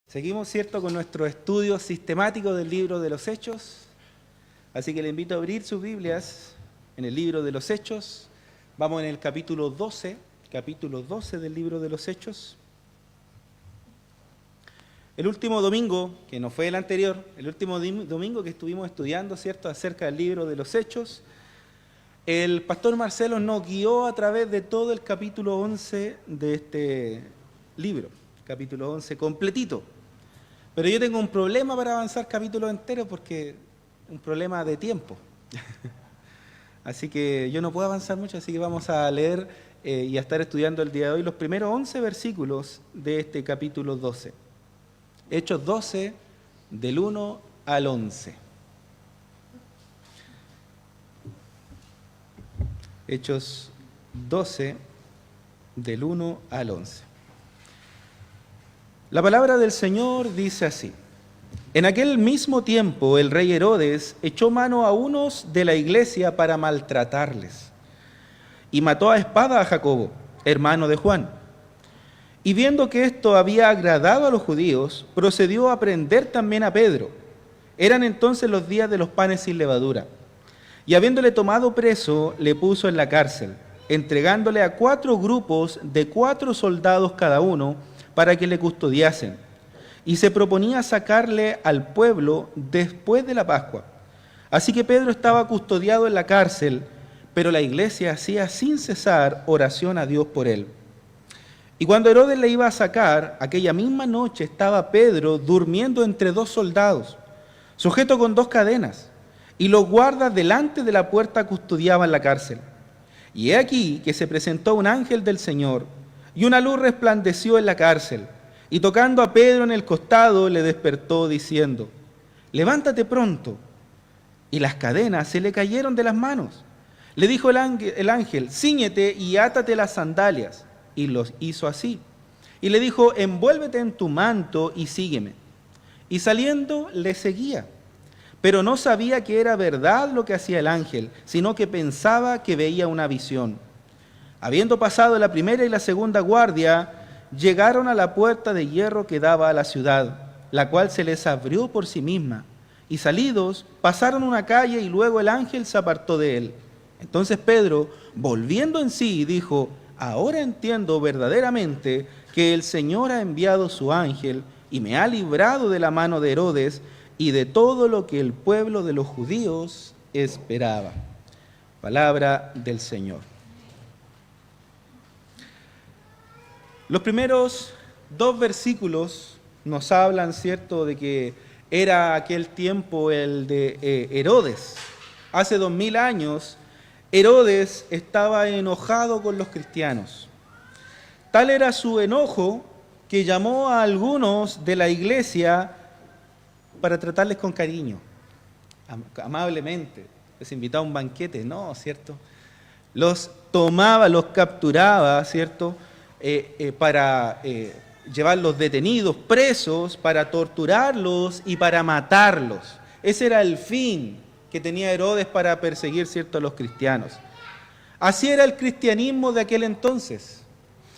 Seguimos, ¿cierto?, con nuestro estudio sistemático del libro de los Hechos. Así que le invito a abrir sus Biblias en el libro de los Hechos. Vamos en el capítulo 12 del libro de los Hechos. El último domingo, que no fue el anterior, el último domingo que estuvimos estudiando, ¿cierto?, acerca del libro de los Hechos, el pastor Marcelo nos guió a través de todo el capítulo 11 de este libro, capítulo 11 completito. Pero yo tengo un problema para avanzar capítulos enteros porque un problema de tiempo. Así que yo no puedo avanzar mucho, así que vamos a leer y a estar estudiando el día de hoy los primeros 11 versículos de este capítulo 12. Hechos 12, del 1 al 11. Hechos 12, del 1 al 11. La palabra del Señor dice así: En aquel mismo tiempo el rey Herodes echó mano a unos de la iglesia para maltratarles, y mató a espada a Jacobo, hermano de Juan. Y viendo que esto había agradado a los judíos, procedió a prender también a Pedro. Eran entonces los días de los panes sin levadura. Y habiéndole tomado preso, le puso en la cárcel, entregándole a 4 grupos de 4 soldados cada uno, para que le custodiasen, y se proponía sacarle al pueblo después de la Pascua. Así que Pedro estaba custodiado en la cárcel, pero la iglesia hacía sin cesar oración a Dios por él. Y cuando Herodes le iba a sacar, aquella misma noche estaba Pedro durmiendo entre 2 soldados, sujeto con 2 cadenas, y los guardas delante de la puerta custodiaban la cárcel. Y he aquí que se presentó un ángel del Señor, y una luz resplandeció en la cárcel, y tocando a Pedro en el costado, le despertó diciendo: levántate pronto. Y las cadenas se le cayeron de las manos. Le dijo el ángel: cíñete y átate las sandalias. Y los hizo así. Y le dijo: envuélvete en tu manto y sígueme. Y saliendo le seguía. Pero no sabía que era verdad lo que hacía el ángel, sino que pensaba que veía una visión. Habiendo pasado la primera y la segunda guardia, llegaron a la puerta de hierro que daba a la ciudad, la cual se les abrió por sí misma. Y salidos, pasaron una calle y luego el ángel se apartó de él. Entonces Pedro, volviendo en sí, dijo: ahora entiendo verdaderamente que el Señor ha enviado su ángel y me ha librado de la mano de Herodes y de todo lo que el pueblo de los judíos esperaba. Palabra del Señor. Los primeros 2 versículos nos hablan, ¿cierto?, de que era aquel tiempo el de Herodes. Hace 2000 años, Herodes estaba enojado con los cristianos. Tal era su enojo que llamó a algunos de la iglesia para tratarles con cariño, amablemente. Les invitaba a un banquete, ¿no?, ¿cierto? Los tomaba, los capturaba, ¿cierto?, para llevarlos detenidos, presos, para torturarlos y para matarlos. Ese era el fin que tenía Herodes para perseguir, ¿cierto?, a los cristianos. Así era el cristianismo de aquel entonces.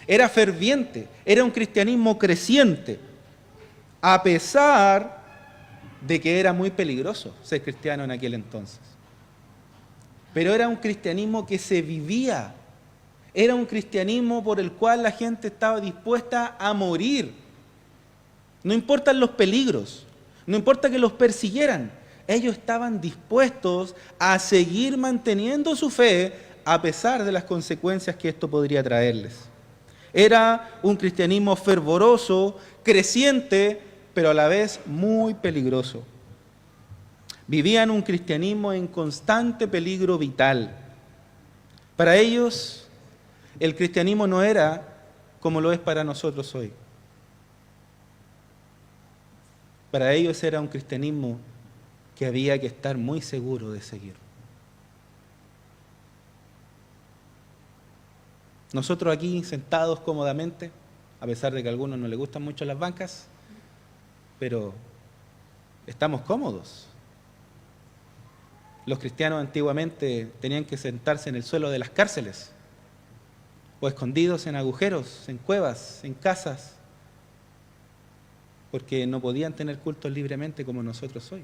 Era ferviente, era un cristianismo creciente, a pesar de que era muy peligroso ser cristiano en aquel entonces. Pero era un cristianismo que se vivía. Era un cristianismo por el cual la gente estaba dispuesta a morir. No importan los peligros, no importa que los persiguieran. Ellos estaban dispuestos a seguir manteniendo su fe a pesar de las consecuencias que esto podría traerles. Era un cristianismo fervoroso, creciente, pero a la vez muy peligroso. Vivían un cristianismo en constante peligro vital. Para ellos, el cristianismo no era como lo es para nosotros hoy. Para ellos era un cristianismo que había que estar muy seguro de seguir. Nosotros aquí sentados cómodamente, a pesar de que a algunos no les gustan mucho las bancas, pero estamos cómodos. Los cristianos antiguamente tenían que sentarse en el suelo de las cárceles, o escondidos en agujeros, en cuevas, en casas. porque no podían tener cultos libremente como nosotros hoy.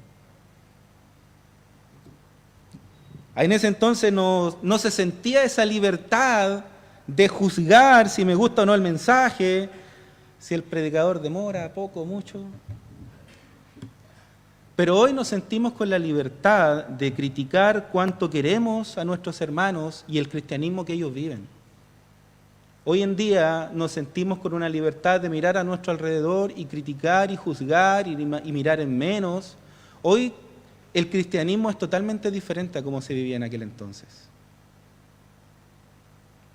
En ese entonces no se sentía esa libertad de juzgar si me gusta o no el mensaje, si el predicador demora poco o mucho. Pero hoy nos sentimos con la libertad de criticar cuánto queremos a nuestros hermanos y el cristianismo que ellos viven. Hoy en día nos sentimos con una libertad de mirar a nuestro alrededor y criticar y juzgar y mirar en menos. Hoy el cristianismo es totalmente diferente a cómo se vivía en aquel entonces.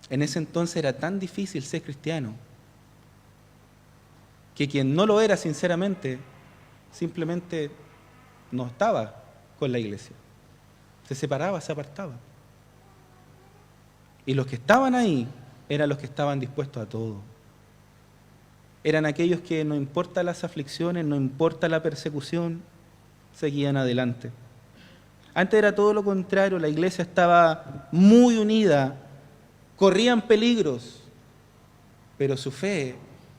En ese entonces era tan difícil ser cristiano que quien no lo era sinceramente simplemente no estaba con la iglesia. Se separaba, se apartaba. Y los que estaban ahí eran los que estaban dispuestos a todo. Eran aquellos que no importa las aflicciones, no importa la persecución, seguían adelante. Antes era todo lo contrario, la iglesia estaba muy unida, corrían peligros, pero su fe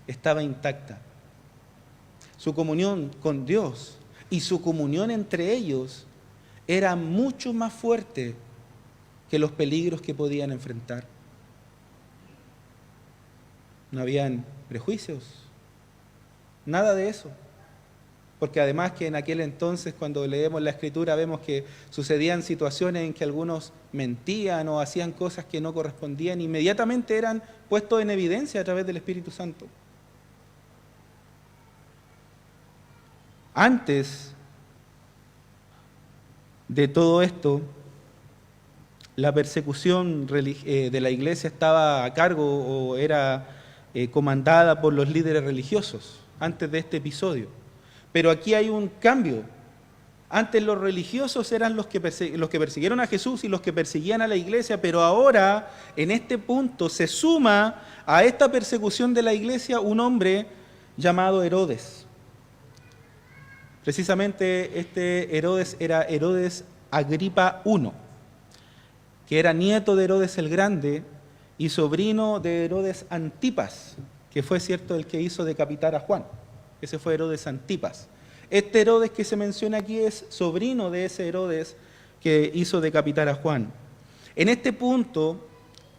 estaba intacta. Su comunión con Dios y su comunión entre ellos era mucho más fuerte que los peligros que podían enfrentar. No habían prejuicios, nada de eso. Porque además que en aquel entonces, cuando leemos la Escritura, vemos que sucedían situaciones en que algunos mentían o hacían cosas que no correspondían, inmediatamente eran puestos en evidencia a través del Espíritu Santo. Antes de todo esto, la persecución de la iglesia estaba a cargo o era comandada por los líderes religiosos, antes de este episodio. Pero aquí hay un cambio. Antes los religiosos eran los que persiguieron a Jesús y los que perseguían a la iglesia, pero ahora, en este punto, se suma a esta persecución de la iglesia un hombre llamado Herodes. Precisamente este Herodes era Herodes Agripa I, que era nieto de Herodes el Grande y sobrino de Herodes Antipas, que fue cierto el que hizo decapitar a Juan. Ese fue Herodes Antipas. Este Herodes que se menciona aquí es sobrino de ese Herodes que hizo decapitar a Juan. En este punto,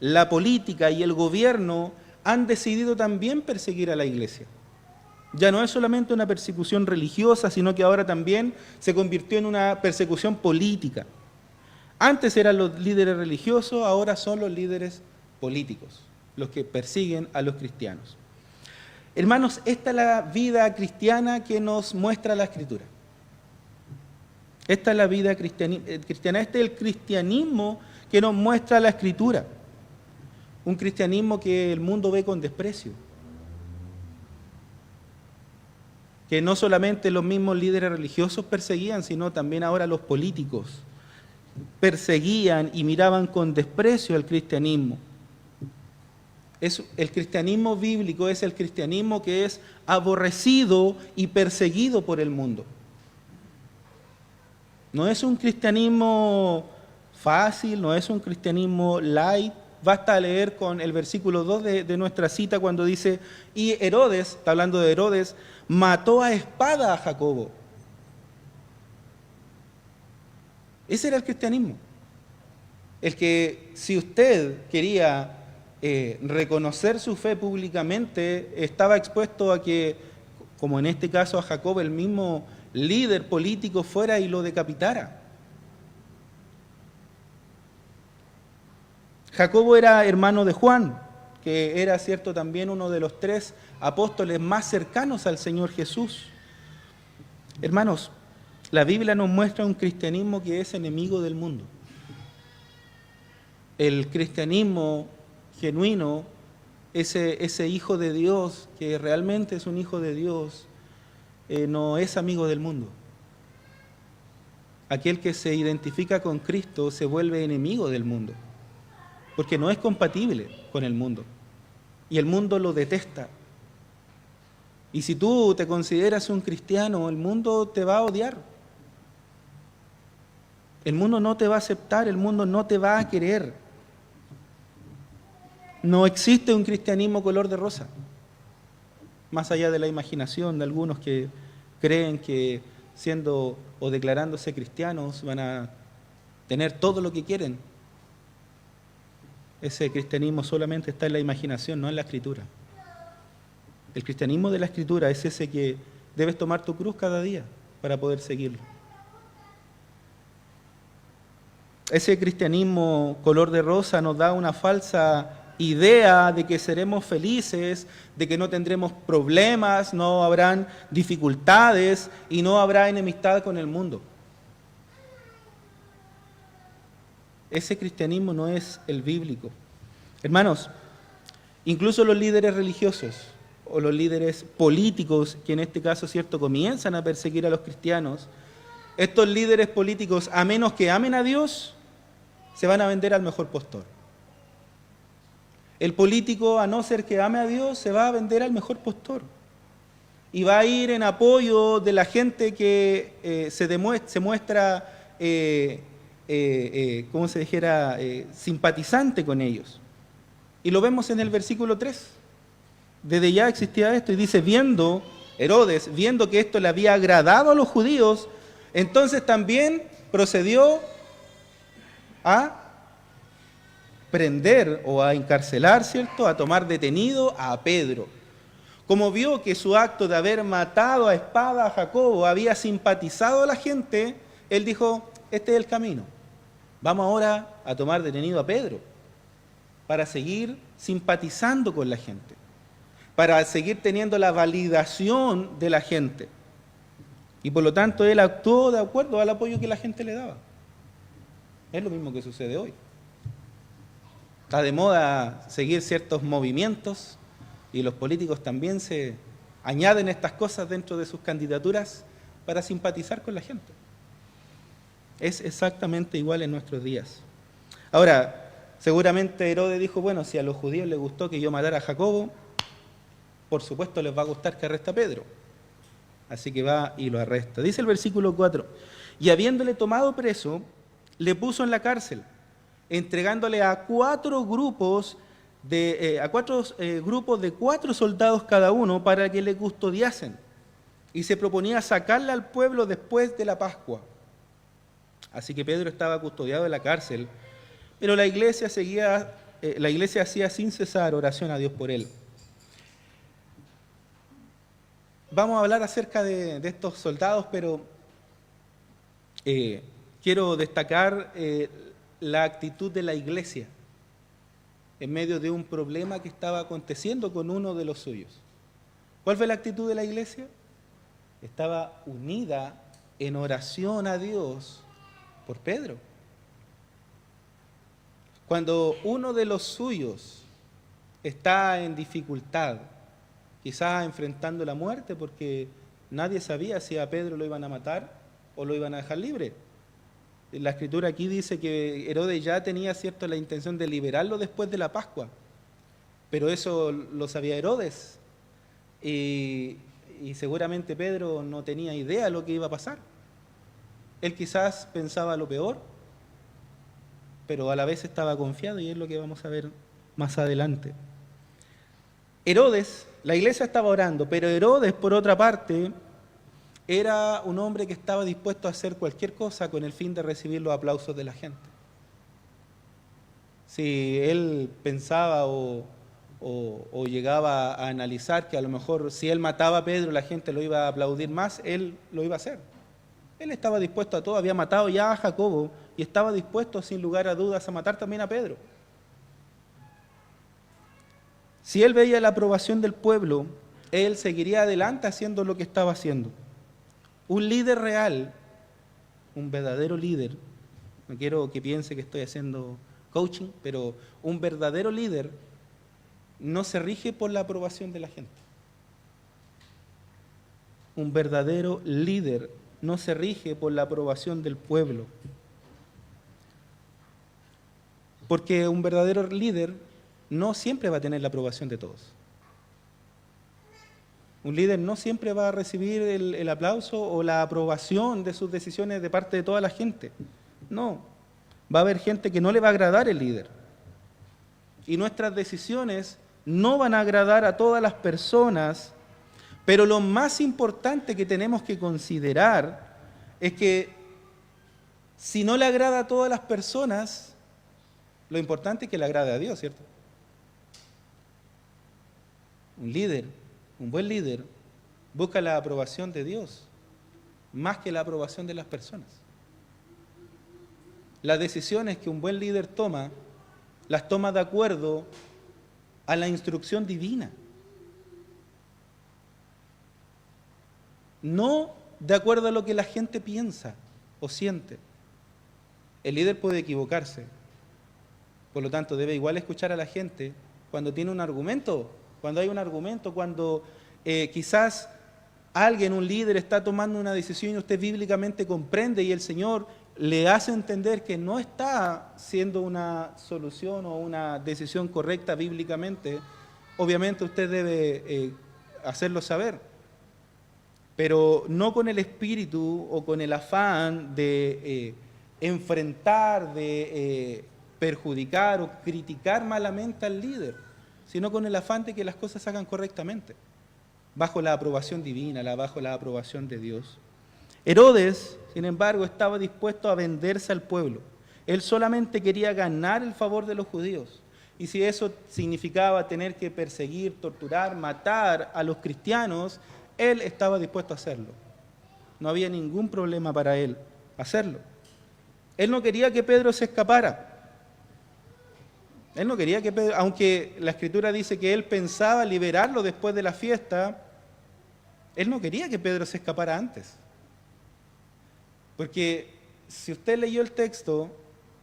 la política y el gobierno han decidido también perseguir a la iglesia. Ya no es solamente una persecución religiosa, sino que ahora también se convirtió en una persecución política. Antes eran los líderes religiosos, ahora son los líderes políticos, los que persiguen a los cristianos. Hermanos, esta es la vida cristiana que nos muestra la Escritura. Esta es la vida cristiana, este es el cristianismo que nos muestra la Escritura. Un cristianismo que el mundo ve con desprecio. Que no solamente los mismos líderes religiosos perseguían, sino también ahora los políticos perseguían y miraban con desprecio al cristianismo. El cristianismo bíblico es el cristianismo que es aborrecido y perseguido por el mundo. No es un cristianismo fácil, no es un cristianismo light. Basta leer con el versículo 2 de nuestra cita cuando dice, y Herodes, está hablando de Herodes, mató a espada a Jacobo. Ese era el cristianismo. El que si usted quería reconocer su fe públicamente, estaba expuesto a que, como en este caso a Jacob, el mismo líder político fuera y lo decapitara. Jacobo era hermano de Juan, que era cierto también uno de los 3 apóstoles más cercanos al Señor Jesús. Hermanos, la Biblia nos muestra un cristianismo que es enemigo del mundo. El cristianismo genuino, ese hijo de Dios, que realmente es un hijo de Dios, no es amigo del mundo. Aquel que se identifica con Cristo se vuelve enemigo del mundo, porque no es compatible con el mundo, y el mundo lo detesta. Y si tú te consideras un cristiano, el mundo te va a odiar. El mundo no te va a aceptar, el mundo no te va a querer. No existe un cristianismo color de rosa. más allá de la imaginación de algunos que creen que siendo o declarándose cristianos van a tener todo lo que quieren. Ese cristianismo solamente está en la imaginación, no en la Escritura. El cristianismo de la Escritura es ese que debes tomar tu cruz cada día para poder seguirlo. Ese cristianismo color de rosa nos da una falsa idea de que seremos felices, de que no tendremos problemas, no habrán dificultades y no habrá enemistad con el mundo. Ese cristianismo no es el bíblico. Hermanos, incluso los líderes religiosos o los líderes políticos, que en este caso, ¿cierto?, comienzan a perseguir a los cristianos, estos líderes políticos, a menos que amen a Dios, se van a vender al mejor postor. El político, a no ser que ame a Dios, se va a vender al mejor postor. Y va a ir en apoyo de la gente que se muestra, como se dijera, simpatizante con ellos. Y lo vemos en el versículo 3. Desde ya existía esto y dice, Herodes, viendo que esto le había agradado a los judíos, entonces también procedió a prender o a encarcelar, ¿cierto?, a tomar detenido a Pedro. Como vio que su acto de haber matado a espada a Jacobo había simpatizado a la gente, él dijo, este es el camino. Vamos ahora a tomar detenido a Pedro para seguir simpatizando con la gente, para seguir teniendo la validación de la gente. Y por lo tanto él actuó de acuerdo al apoyo que la gente le daba. Es lo mismo que sucede hoy. Está de moda seguir ciertos movimientos y los políticos también se añaden estas cosas dentro de sus candidaturas para simpatizar con la gente. Es exactamente igual en nuestros días. Ahora, seguramente Herodes dijo, bueno, si a los judíos les gustó que yo matara a Jacobo, por supuesto les va a gustar que arreste a Pedro. Así que va y lo arresta. Dice el versículo 4, y habiéndole tomado preso, le puso en la cárcel, entregándole a cuatro grupos de 4 soldados cada uno para que le custodiasen. Y se proponía sacarle al pueblo después de la Pascua. Así que Pedro estaba custodiado en la cárcel, pero la iglesia hacía sin cesar oración a Dios por él. Vamos a hablar acerca de estos soldados, pero quiero destacar la actitud de la iglesia en medio de un problema que estaba aconteciendo con uno de los suyos. ¿Cuál fue la actitud de la iglesia? Estaba unida en oración a Dios por Pedro. Cuando uno de los suyos está en dificultad, quizás enfrentando la muerte, porque nadie sabía si a Pedro lo iban a matar o lo iban a dejar libre. La escritura aquí dice que Herodes ya tenía, ¿cierto?, la intención de liberarlo después de la Pascua, pero eso lo sabía Herodes y seguramente Pedro no tenía idea de lo que iba a pasar. Él quizás pensaba lo peor, pero a la vez estaba confiado, y es lo que vamos a ver más adelante. Herodes, la iglesia estaba orando, pero Herodes, por otra parte, era un hombre que estaba dispuesto a hacer cualquier cosa con el fin de recibir los aplausos de la gente. Si él pensaba o llegaba a analizar que a lo mejor si él mataba a Pedro la gente lo iba a aplaudir más, él lo iba a hacer. Él estaba dispuesto a todo, había matado ya a Jacobo y estaba dispuesto sin lugar a dudas a matar también a Pedro. Si él veía la aprobación del pueblo, él seguiría adelante haciendo lo que estaba haciendo. Un líder real, un verdadero líder, no quiero que piense que estoy haciendo coaching, pero un verdadero líder no se rige por la aprobación de la gente. Un verdadero líder no se rige por la aprobación del pueblo. Porque un verdadero líder no siempre va a tener la aprobación de todos. Un líder no siempre va a recibir el aplauso o la aprobación de sus decisiones de parte de toda la gente. No, va a haber gente que no le va a agradar el líder. Y nuestras decisiones no van a agradar a todas las personas Pero lo más importante que tenemos que considerar es que si no le agrada a todas las personas, lo importante es que le agrade a Dios, ¿cierto? Un líder, un buen líder, busca la aprobación de Dios más que la aprobación de las personas. Las decisiones que un buen líder toma, las toma de acuerdo a la instrucción divina. No de acuerdo a lo que la gente piensa o siente. El líder puede equivocarse, por lo tanto debe igual escuchar a la gente cuando tiene un argumento, cuando hay un argumento, cuando quizás alguien, un líder, está tomando una decisión y usted bíblicamente comprende y el Señor le hace entender que no está siendo una solución o una decisión correcta bíblicamente. Obviamente usted debe hacerlo saber, pero no con el espíritu o con el afán de enfrentar, de perjudicar o criticar malamente al líder, sino con el afán de que las cosas se hagan correctamente, bajo la aprobación divina, bajo la aprobación de Dios. Herodes, sin embargo, estaba dispuesto a venderse al pueblo. Él solamente quería ganar el favor de los judíos. Y si eso significaba tener que perseguir, torturar, matar a los cristianos, él estaba dispuesto a hacerlo. No había ningún problema para él hacerlo. Él no quería que Pedro se escapara. Él no quería que Pedro, aunque la Escritura dice que él pensaba liberarlo después de la fiesta, él no quería que Pedro se escapara antes. Porque si usted leyó el texto,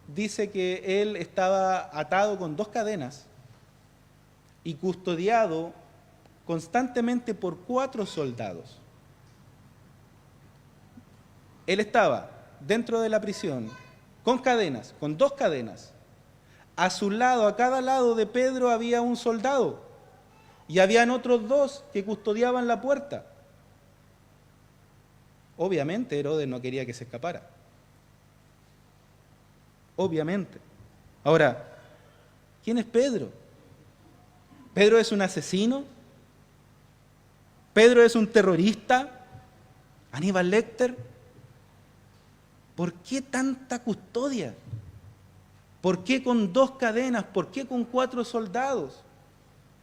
dice que él estaba atado con 2 cadenas y custodiado constantemente por 4 soldados. Él estaba dentro de la prisión con cadenas, con 2 cadenas. A su lado, a cada lado de Pedro había un soldado y habían otros 2 que custodiaban la puerta. Obviamente Herodes no quería que se escapara. Obviamente. Ahora, ¿quién es Pedro? ¿Pedro es un asesino? ¿Pedro es un terrorista? ¿Aníbal Lecter? ¿Por qué tanta custodia? ¿Por qué con 2 cadenas? ¿Por qué con 4 soldados?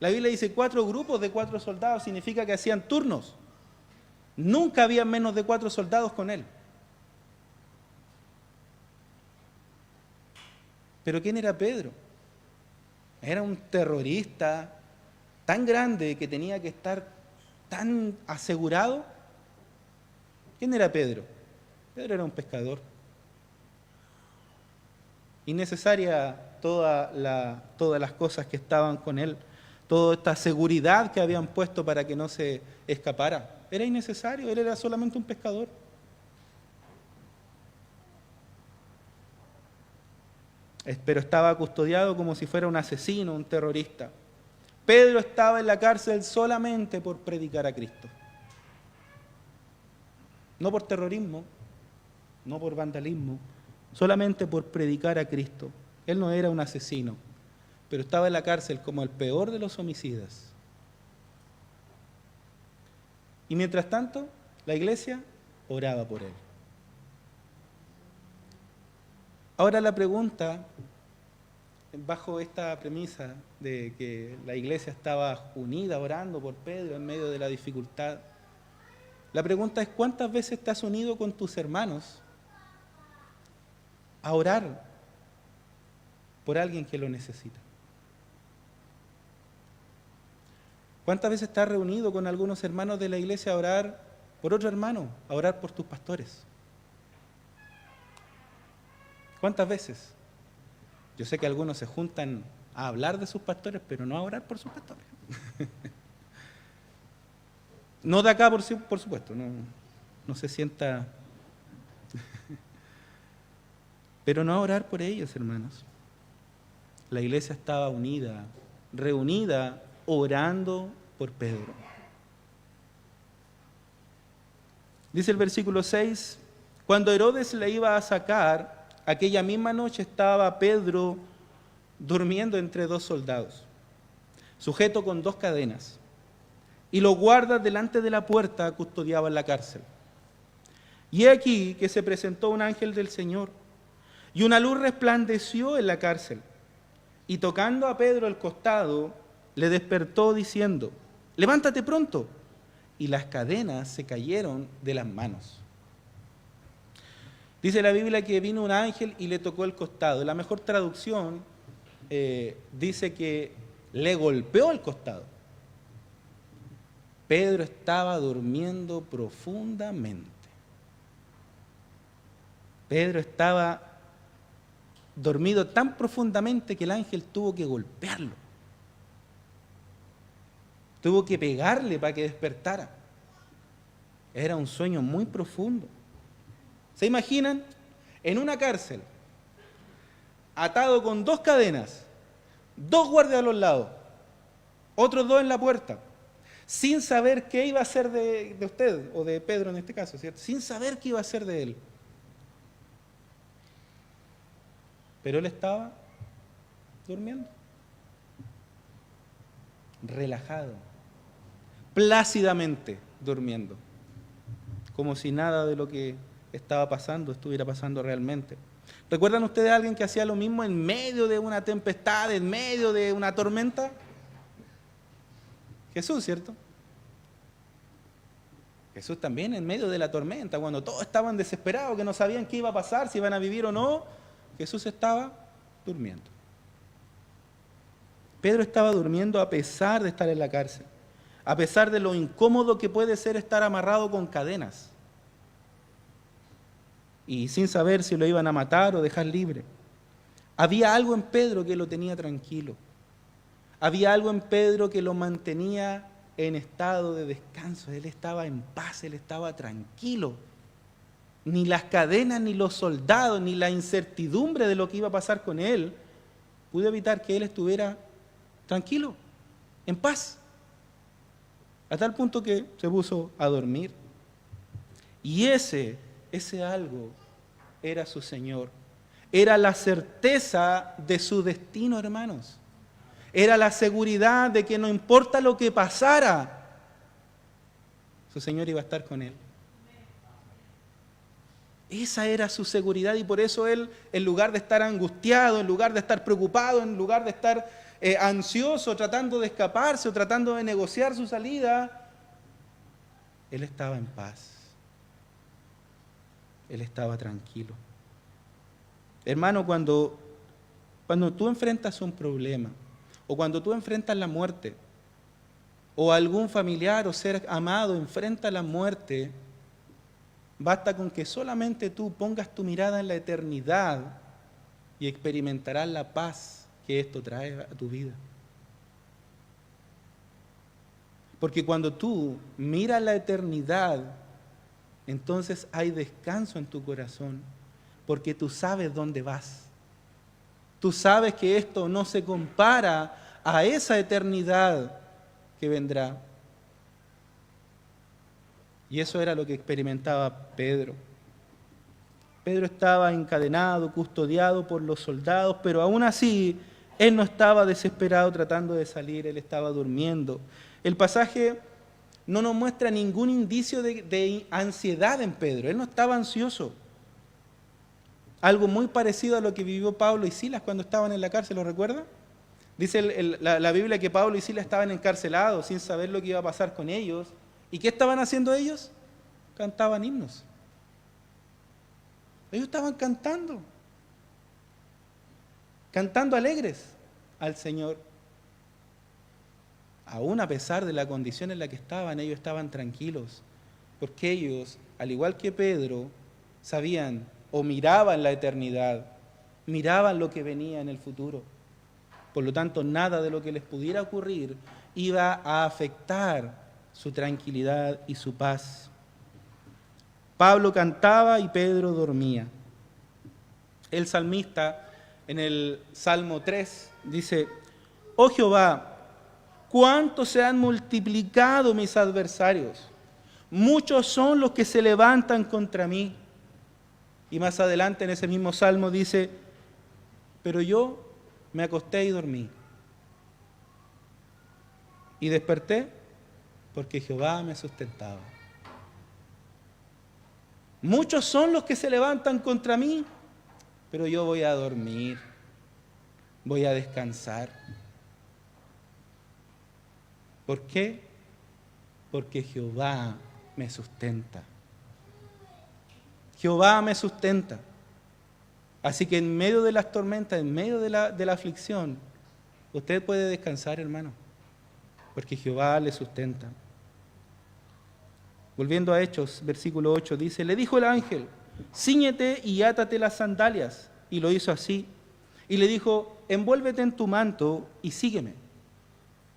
La Biblia dice 4 grupos de 4 soldados, significa que hacían turnos. Nunca había menos de 4 soldados con él. ¿Pero quién era Pedro? Era un terrorista tan grande que tenía que estar tan asegurado. ¿Quién era Pedro? Pedro era un pescador. Innecesaria todas las cosas que estaban con él, toda esta seguridad que habían puesto para que no se escapara. Era innecesario, él era solamente un pescador. Pero estaba custodiado como si fuera un asesino, un terrorista. Pedro estaba en la cárcel solamente por predicar a Cristo. No por terrorismo, no por vandalismo, solamente por predicar a Cristo. Él no era un asesino, pero estaba en la cárcel como el peor de los homicidas. Y mientras tanto, la iglesia oraba por él. Ahora la pregunta, bajo esta premisa de que la iglesia estaba unida orando por Pedro en medio de la dificultad, la pregunta es: ¿cuántas veces te has unido con tus hermanos a orar por alguien que lo necesita? ¿Cuántas veces te has reunido con algunos hermanos de la iglesia a orar por otro hermano, a orar por tus pastores? ¿Cuántas veces? Yo sé que algunos se juntan a hablar de sus pastores, pero no a orar por sus pastores. No de acá, por supuesto, no se sienta... Pero no a orar por ellos, hermanos. La iglesia estaba unida, reunida, orando por Pedro. Dice el versículo 6, cuando Herodes le iba a sacar, aquella misma noche estaba Pedro durmiendo entre 2 soldados, sujeto con 2 cadenas. y los guardas delante de la puerta custodiaban la cárcel. Y he aquí que se presentó un ángel del Señor, y una luz resplandeció en la cárcel, y tocando a Pedro el costado, le despertó diciendo: levántate pronto. Y las cadenas se cayeron de las manos. Dice la Biblia que vino un ángel y le tocó el costado. La mejor traducción dice que le golpeó el costado. Pedro estaba durmiendo profundamente. Pedro estaba dormido tan profundamente que el ángel tuvo que golpearlo. Tuvo que pegarle para que despertara. Era un sueño muy profundo. ¿Se imaginan? En una cárcel, atado con 2 cadenas, 2 guardias a los lados, otros 2 en la puerta, sin saber qué iba a hacer de usted, o de Pedro en este caso, ¿cierto? Sin saber qué iba a hacer de él. Pero él estaba durmiendo, relajado, plácidamente durmiendo, como si nada de lo que estaba pasando estuviera pasando realmente. ¿Recuerdan ustedes a alguien que hacía lo mismo en medio de una tempestad, en medio de una tormenta? Jesús, ¿cierto? Jesús también en medio de la tormenta, cuando todos estaban desesperados, que no sabían qué iba a pasar, si iban a vivir o no, Jesús estaba durmiendo. Pedro estaba durmiendo a pesar de estar en la cárcel, a pesar de lo incómodo que puede ser estar amarrado con cadenas y sin saber si lo iban a matar o dejar libre. Había algo en Pedro que lo tenía tranquilo. Había algo en Pedro que lo mantenía en estado de descanso. Él estaba en paz, él estaba tranquilo. Ni las cadenas, ni los soldados, ni la incertidumbre de lo que iba a pasar con él pudo evitar que él estuviera tranquilo, en paz. A tal punto que se puso a dormir. Y ese algo era su Señor. Era la certeza de su destino, hermanos. Era la seguridad de que no importa lo que pasara, su Señor iba a estar con él. Esa era su seguridad, y por eso él, en lugar de estar angustiado, en lugar de estar preocupado, en lugar de estar ansioso, tratando de escaparse o tratando de negociar su salida, él estaba en paz. Él estaba tranquilo. Hermano, cuando tú enfrentas un problema, o cuando tú enfrentas la muerte, o algún familiar o ser amado enfrenta la muerte, basta con que solamente tú pongas tu mirada en la eternidad y experimentarás la paz que esto trae a tu vida. Porque cuando tú miras la eternidad, entonces hay descanso en tu corazón, porque tú sabes dónde vas. Tú sabes que esto no se compara a esa eternidad que vendrá. Y eso era lo que experimentaba Pedro. Pedro estaba encadenado, custodiado por los soldados, pero aún así él no estaba desesperado tratando de salir, él estaba durmiendo. El pasaje no nos muestra ningún indicio de ansiedad en Pedro, él no estaba ansioso. Algo muy parecido a lo que vivió Pablo y Silas cuando estaban en la cárcel, ¿lo recuerdan? Dice la Biblia que Pablo y Silas estaban encarcelados sin saber lo que iba a pasar con ellos. ¿Y qué estaban haciendo ellos? Cantaban himnos. Ellos estaban cantando alegres al Señor. Aún a pesar de la condición en la que estaban, ellos estaban tranquilos, porque ellos, al igual que Pedro, sabían o miraban la eternidad, miraban lo que venía en el futuro. Por lo tanto, nada de lo que les pudiera ocurrir iba a afectar su tranquilidad y su paz. Pablo cantaba y Pedro dormía. El salmista en el Salmo 3 dice: «Oh Jehová, cuánto se han multiplicado mis adversarios, muchos son los que se levantan contra mí». Y más adelante en ese mismo salmo dice: «Pero yo me acosté y dormí, y desperté porque Jehová me sustentaba. Muchos son los que se levantan contra mí, pero yo voy a dormir, voy a descansar. ¿Por qué? Porque Jehová me sustenta. Jehová me sustenta. Así que en medio de las tormentas, en medio de la aflicción, usted puede descansar, hermano, porque Jehová le sustenta. Volviendo a Hechos, versículo 8, dice, le dijo el ángel, cíñete y átate las sandalias. Y lo hizo así. Y le dijo, envuélvete en tu manto y sígueme.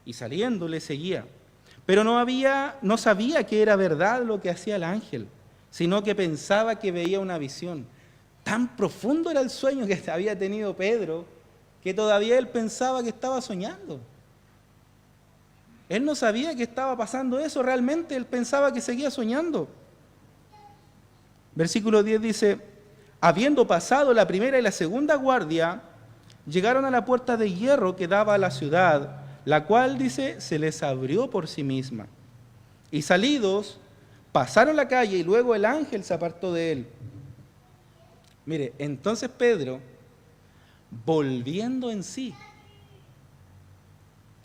Y saliendo le seguía. Pero no sabía que era verdad lo que hacía el ángel, sino que pensaba que veía una visión. Tan profundo era el sueño que había tenido Pedro, que todavía él pensaba que estaba soñando. Él no sabía que estaba pasando eso, realmente él pensaba que seguía soñando. Versículo 10 dice, habiendo pasado la primera y la segunda guardia, llegaron a la puerta de hierro que daba a la ciudad, la cual, dice, se les abrió por sí misma. Y salidos, pasaron la calle y luego el ángel se apartó de él. Mire, entonces Pedro, volviendo en sí,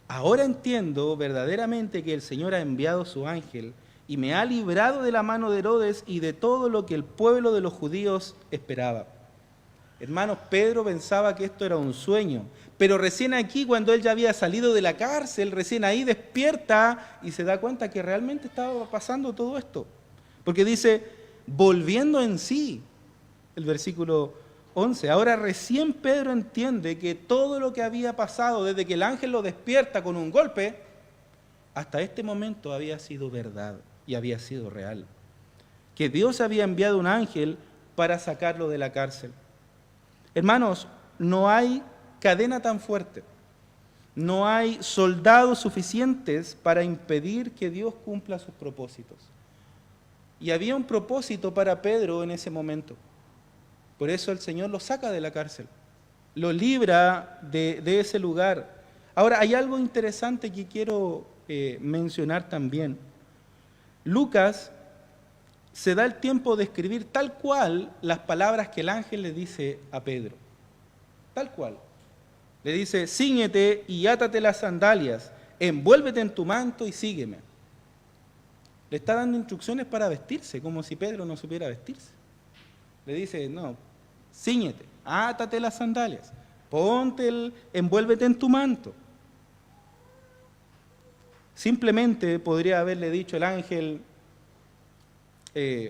ahora entiendo verdaderamente que el Señor ha enviado su ángel y me ha librado de la mano de Herodes y de todo lo que el pueblo de los judíos esperaba. Hermanos, Pedro pensaba que esto era un sueño, pero recién aquí, cuando él ya había salido de la cárcel, recién ahí despierta y se da cuenta que realmente estaba pasando todo esto. Porque dice, volviendo en sí, el versículo 11, ahora recién Pedro entiende que todo lo que había pasado desde que el ángel lo despierta con un golpe, hasta este momento había sido verdad y había sido real. Que Dios había enviado un ángel para sacarlo de la cárcel. Hermanos, no hay cadena tan fuerte, no hay soldados suficientes para impedir que Dios cumpla sus propósitos. Y había un propósito para Pedro en ese momento. Por eso el Señor lo saca de la cárcel, lo libra de ese lugar. Ahora, hay algo interesante que quiero mencionar también. Lucas se da el tiempo de escribir tal cual las palabras que el ángel le dice a Pedro. Tal cual. Le dice, cíñete y átate las sandalias, envuélvete en tu manto y sígueme. Le está dando instrucciones para vestirse, como si Pedro no supiera vestirse. Le dice, no, cíñete, átate las sandalias, envuélvete en tu manto. Simplemente podría haberle dicho el ángel,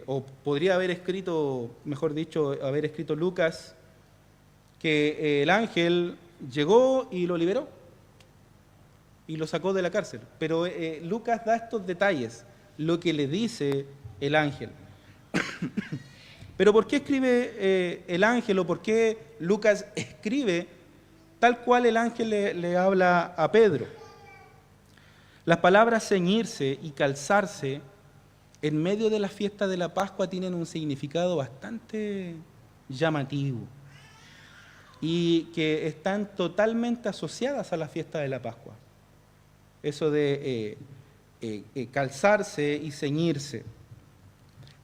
o podría haber escrito, mejor dicho, haber escrito Lucas, que el ángel llegó y lo liberó y lo sacó de la cárcel. Pero Lucas da estos detalles, lo que le dice el ángel. Pero ¿por qué escribe el ángel o por qué Lucas escribe tal cual el ángel le habla a Pedro? Las palabras ceñirse y calzarse en medio de la fiesta de la Pascua tienen un significado bastante llamativo y que están totalmente asociadas a la fiesta de la Pascua. Eso de calzarse y ceñirse.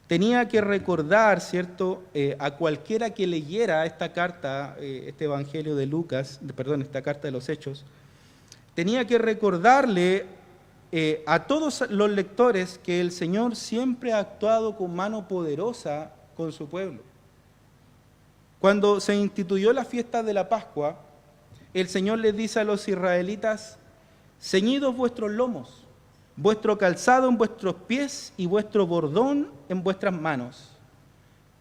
Tenía que recordar, ¿cierto?, a cualquiera que leyera esta carta, este Evangelio de Lucas, esta carta de los Hechos, tenía que recordarle a todos los lectores que el Señor siempre ha actuado con mano poderosa con su pueblo. Cuando se instituyó la fiesta de la Pascua, el Señor les dice a los israelitas, ceñidos vuestros lomos, vuestro calzado en vuestros pies y vuestro bordón en vuestras manos.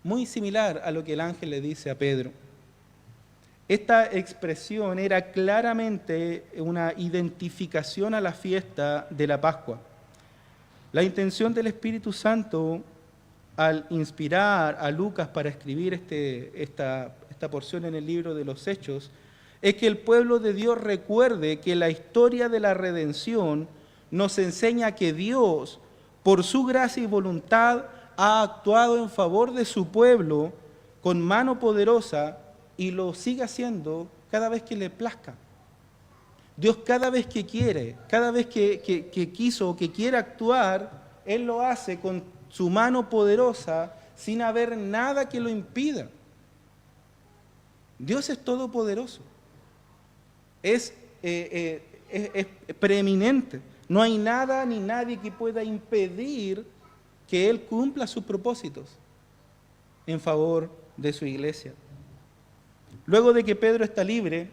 Muy similar a lo que el ángel le dice a Pedro. Esta expresión era claramente una identificación a la fiesta de la Pascua. La intención del Espíritu Santo al inspirar a Lucas para escribir esta porción en el libro de los Hechos es que el pueblo de Dios recuerde que la historia de la redención nos enseña que Dios, por su gracia y voluntad, ha actuado en favor de su pueblo con mano poderosa y lo sigue haciendo cada vez que le plazca. Dios cada vez que quiere, cada vez que quiso o que quiere actuar, Él lo hace con su mano poderosa sin haber nada que lo impida. Dios es todopoderoso, es preeminente. No hay nada ni nadie que pueda impedir que Él cumpla sus propósitos en favor de su iglesia. Luego de que Pedro está libre,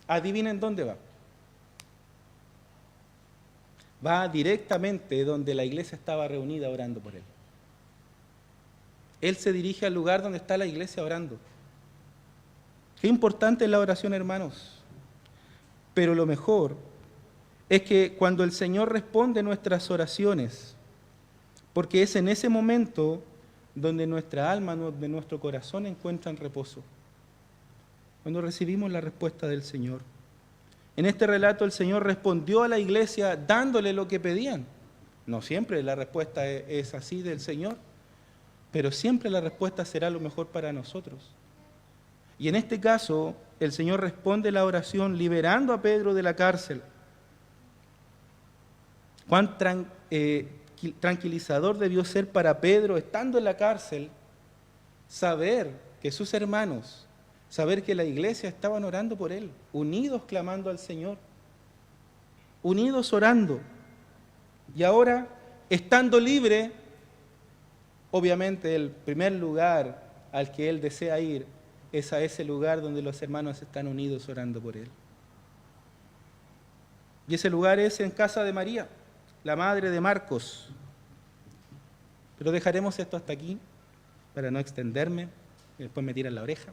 adivinen dónde va. Va directamente donde la iglesia estaba reunida orando por él. Él se dirige al lugar donde está la iglesia orando. Qué importante es la oración, hermanos. Pero lo mejor es que cuando el Señor responde nuestras oraciones, porque es en ese momento donde nuestra alma, donde nuestro corazón encuentran reposo. Cuando recibimos la respuesta del Señor. En este relato el Señor respondió a la iglesia dándole lo que pedían. No siempre la respuesta es así del Señor, pero siempre la respuesta será lo mejor para nosotros. Y en este caso el Señor responde la oración liberando a Pedro de la cárcel. Cuán tranquilizador debió ser para Pedro, estando en la cárcel, saber que sus hermanos, saber que la iglesia estaban orando por él, unidos clamando al Señor, unidos orando. Y ahora, estando libre, obviamente el primer lugar al que él desea ir es a ese lugar donde los hermanos están unidos orando por él. Y ese lugar es en casa de María, la madre de Marcos. Pero dejaremos esto hasta aquí para no extenderme, y después me tiran la oreja.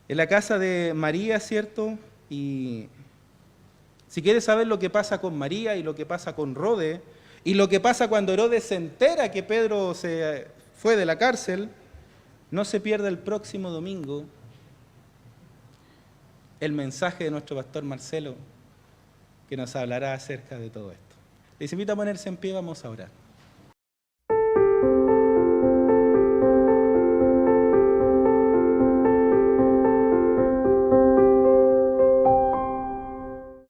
En la casa de María, ¿cierto? Y si quieres saber lo que pasa con María y lo que pasa con Rode, y lo que pasa cuando Herodes se entera que Pedro se fue de la cárcel, no se pierda el próximo domingo el mensaje de nuestro pastor Marcelo, que nos hablará acerca de todo esto. Les invito a ponerse en pie, vamos a orar.